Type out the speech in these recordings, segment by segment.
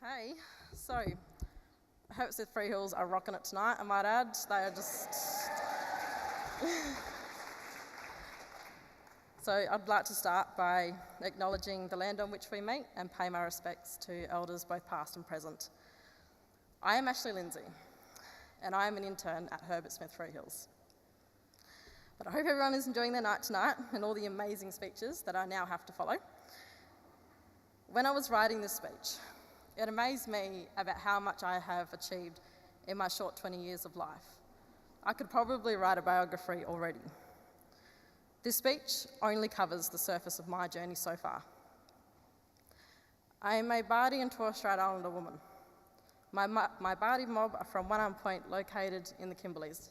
Hey, so I hope the Free Hills are rocking it tonight, I might add. They are just... So I'd like to start by acknowledging the land on which we meet and pay my respects to elders both past and present. I am Ashleigh Lindsay, and I am an intern at Herbert Smith Free Hills. But I hope everyone is enjoying their night tonight and all the amazing speeches that I now have to follow. When I was writing this speech, it amazed me about how much I have achieved in my short 20 years of life. I could probably write a biography already. This speech only covers the surface of my journey so far. I am a Bardi and Torres Strait Islander woman. My Bardi mob are from One Arm Point, located in the Kimberleys,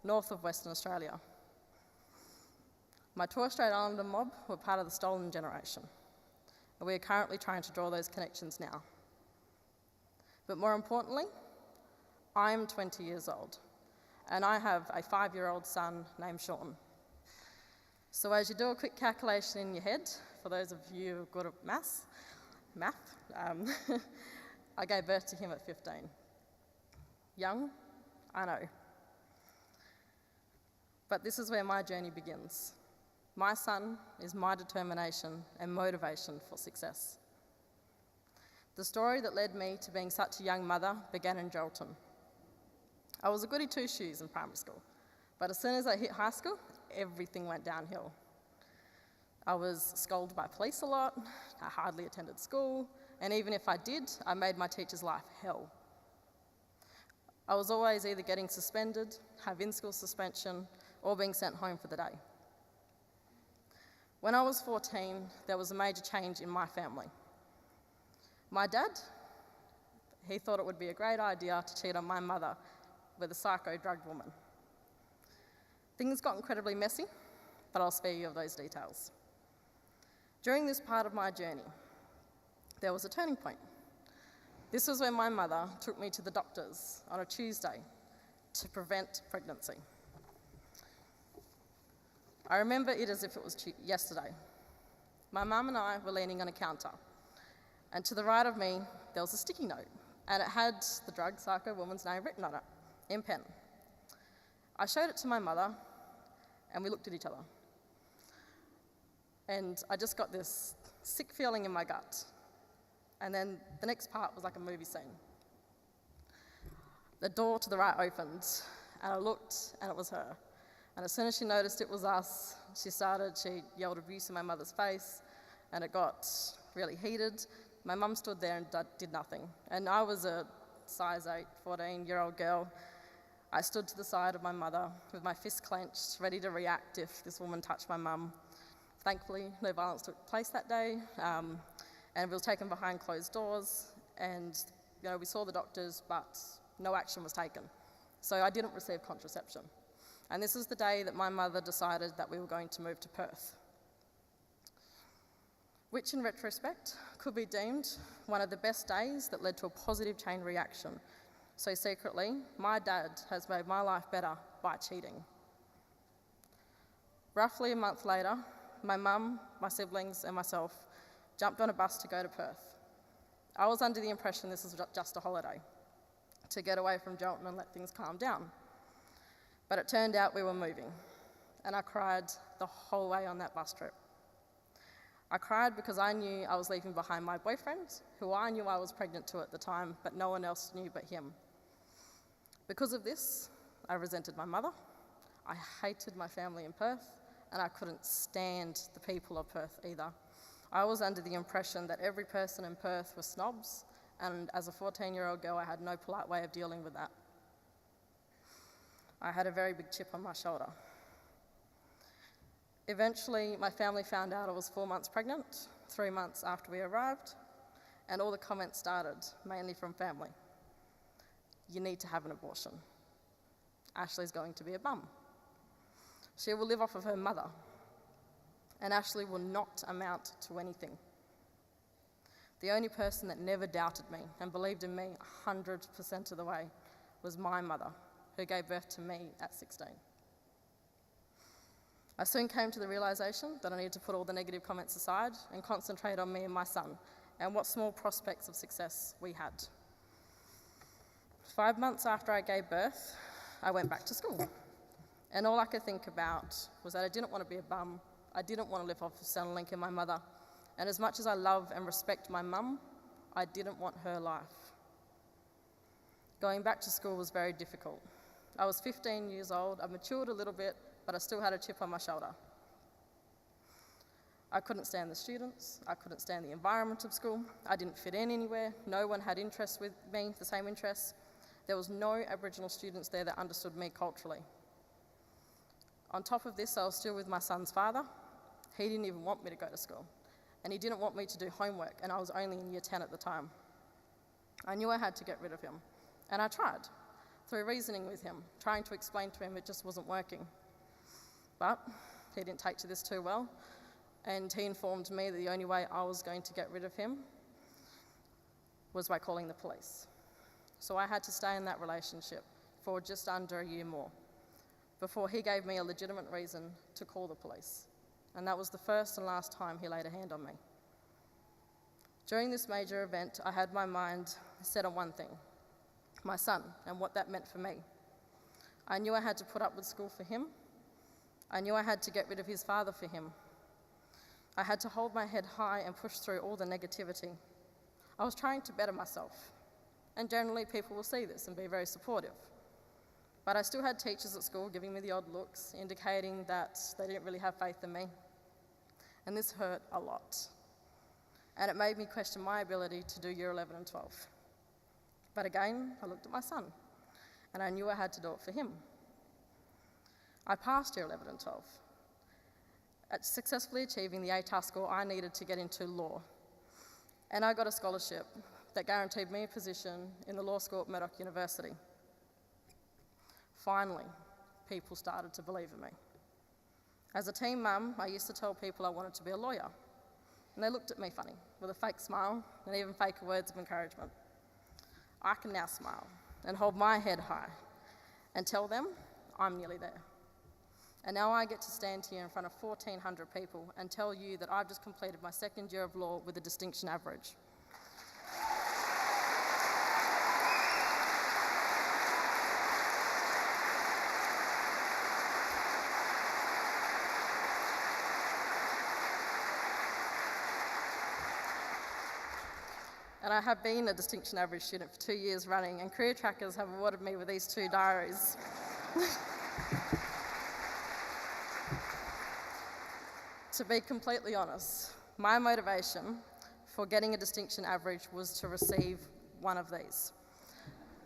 north of Western Australia. My Torres Strait Islander mob were part of the stolen generation, and we are currently trying to draw those connections now. But more importantly, I'm 20 years old, and I have a 5-year-old son named Sean. So as you do a quick calculation in your head, for those of you who are good at math, I gave birth to him at 15. Young? I know. But this is where my journey begins. My son is my determination and motivation for success. The story that led me to being such a young mother began in Geraldton. I was a goody two-shoes in primary school, but as soon as I hit high school, everything went downhill. I was scolded by police a lot, I hardly attended school, and even if I did, I made my teacher's life hell. I was always either getting suspended, have in-school suspension, or being sent home for the day. When I was 14, there was a major change in my family. My dad, he thought it would be a great idea to cheat on my mother with a psycho-drugged woman. Things got incredibly messy, but I'll spare you of those details. During this part of my journey, there was a turning point. This was when my mother took me to the doctors on a Tuesday to prevent pregnancy. I remember it as if it was yesterday. My mum and I were leaning on a counter, and to the right of me, there was a sticky note, and it had the drug psycho woman's name written on it, in pen. I showed it to my mother, and we looked at each other. And I just got this sick feeling in my gut. And then the next part was like a movie scene. The door to the right opened, and I looked, and it was her. And as soon as she noticed it was us, she yelled abuse in my mother's face, and it got really heated. My mum stood there and did nothing. And I was a size 8, 14-year-old girl. I stood to the side of my mother with my fist clenched, ready to react if this woman touched my mum. Thankfully, no violence took place that day, and we were taken behind closed doors, and we saw the doctors, but no action was taken. So I didn't receive contraception. And this is the day that my mother decided that we were going to move to Perth, which in retrospect could be deemed one of the best days that led to a positive chain reaction. So secretly, my dad has made my life better by cheating. Roughly a month later, my mum, my siblings, and myself jumped on a bus to go to Perth. I was under the impression this was just a holiday, to get away from Geraldton and let things calm down. But it turned out we were moving, and I cried the whole way on that bus trip. I cried because I knew I was leaving behind my boyfriend, who I knew I was pregnant to at the time, but no one else knew but him. Because of this, I resented my mother, I hated my family in Perth, and I couldn't stand the people of Perth either. I was under the impression that every person in Perth was snobs, and as a 14-year-old girl, I had no polite way of dealing with that. I had a very big chip on my shoulder. Eventually, my family found out I was 4 months pregnant, 3 months after we arrived, and all the comments started, mainly from family. You need to have an abortion. Ashleigh's going to be a bum. She will live off of her mother, and Ashleigh will not amount to anything. The only person that never doubted me and believed in me 100% of the way was my mother, who gave birth to me at 16. I soon came to the realisation that I needed to put all the negative comments aside and concentrate on me and my son, and what small prospects of success we had. 5 months after I gave birth, I went back to school. And all I could think about was that I didn't want to be a bum. I didn't want to live off of Centrelink and my mother. And as much as I love and respect my mum, I didn't want her life. Going back to school was very difficult. I was 15 years old. I matured a little bit, but I still had a chip on my shoulder. I couldn't stand the students. I couldn't stand the environment of school. I didn't fit in anywhere. No one had interests with me, the same interests. There was no Aboriginal students there that understood me culturally. On top of this, I was still with my son's father. He didn't even want me to go to school, and he didn't want me to do homework, and I was only in year 10 at the time. I knew I had to get rid of him, and I tried, through reasoning with him, trying to explain to him it just wasn't working. But he didn't take to this too well, and he informed me that the only way I was going to get rid of him was by calling the police. So I had to stay in that relationship for just under a year more, before he gave me a legitimate reason to call the police. And that was the first and last time he laid a hand on me. During this major event, I had my mind set on one thing, my son, and what that meant for me. I knew I had to put up with school for him. I knew I had to get rid of his father for him. I had to hold my head high and push through all the negativity. I was trying to better myself, and generally people will see this and be very supportive. But I still had teachers at school giving me the odd looks, indicating that they didn't really have faith in me. And this hurt a lot. And it made me question my ability to do year 11 and 12. But again, I looked at my son, and I knew I had to do it for him. I passed year 11 and 12, at successfully achieving the ATAR score I needed to get into law. And I got a scholarship that guaranteed me a position in the law school at Murdoch University. Finally, people started to believe in me. As a teen mum, I used to tell people I wanted to be a lawyer, and they looked at me funny, with a fake smile and even faker words of encouragement. I can now smile and hold my head high and tell them I'm nearly there. And now I get to stand here in front of 1,400 people and tell you that I've just completed my second year of law with a distinction average. And I have been a distinction average student for 2 years running, and career trackers have awarded me with these 2 diaries. To be completely honest, my motivation for getting a distinction average was to receive one of these.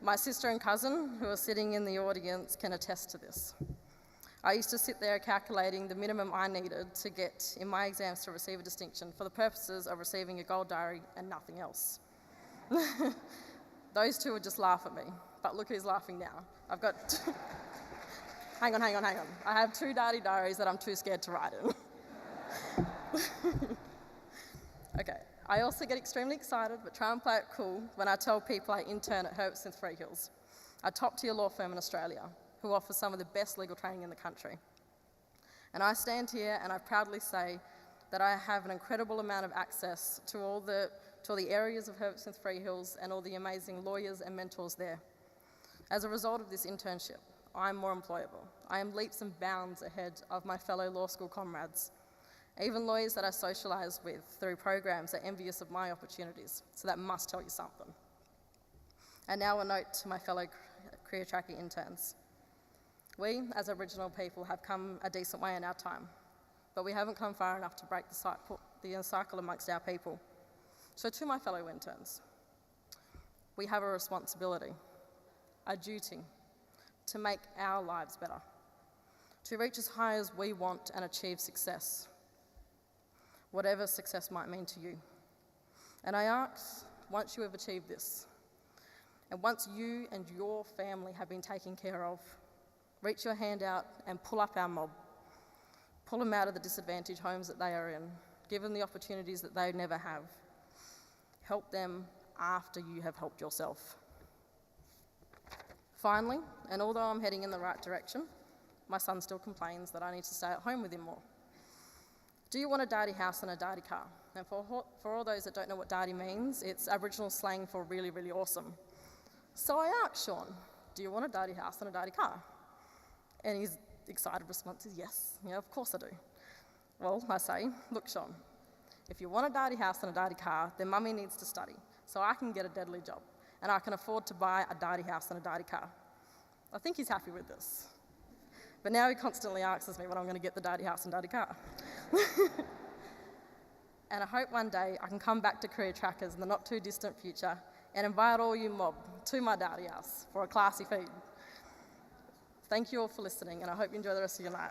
My sister and cousin, who are sitting in the audience, can attest to this. I used to sit there calculating the minimum I needed to get in my exams to receive a distinction for the purposes of receiving a gold diary and nothing else. Those 2 would just laugh at me, but look who's laughing now. I've got... hang on. I have 2 dirty diaries that I'm too scared to write in. Okay, I also get extremely excited, but try and play it cool when I tell people I intern at Herbert Smith Freehills, a top-tier law firm in Australia, who offers some of the best legal training in the country. And I stand here and I proudly say that I have an incredible amount of access to all the areas of Herbert Smith Freehills and all the amazing lawyers and mentors there. As a result of this internship, I'm more employable. I am leaps and bounds ahead of my fellow law school comrades. Even lawyers that I socialise with through programs are envious of my opportunities, so that must tell you something. And now a note to my fellow career tracker interns. We, as Aboriginal people, have come a decent way in our time, but we haven't come far enough to break the cycle amongst our people. So to my fellow interns, we have a responsibility, a duty, to make our lives better, to reach as high as we want and achieve success, whatever success might mean to you. And I ask, once you have achieved this, and once you and your family have been taken care of, reach your hand out and pull up our mob. Pull them out of the disadvantaged homes that they are in, give them the opportunities that they never have. Help them after you have helped yourself. Finally, and although I'm heading in the right direction, my son still complains that I need to stay at home with him more. Do you want a daddy house and a daddy car? And for all those that don't know what daddy means, it's Aboriginal slang for really, really awesome. So I asked Sean, do you want a daddy house and a daddy car? And his excited response is yes. Yeah, of course I do. Well, I say, look, Sean, if you want a daddy house and a daddy car, then mummy needs to study so I can get a deadly job and I can afford to buy a daddy house and a daddy car. I think he's happy with this. But now he constantly asks me when I'm going to get the daddy house and daddy car. And I hope one day I can come back to Career Trackers in the not too distant future and invite all you mob to my daddy house for a classy feed. Thank you all for listening, and I hope you enjoy the rest of your night.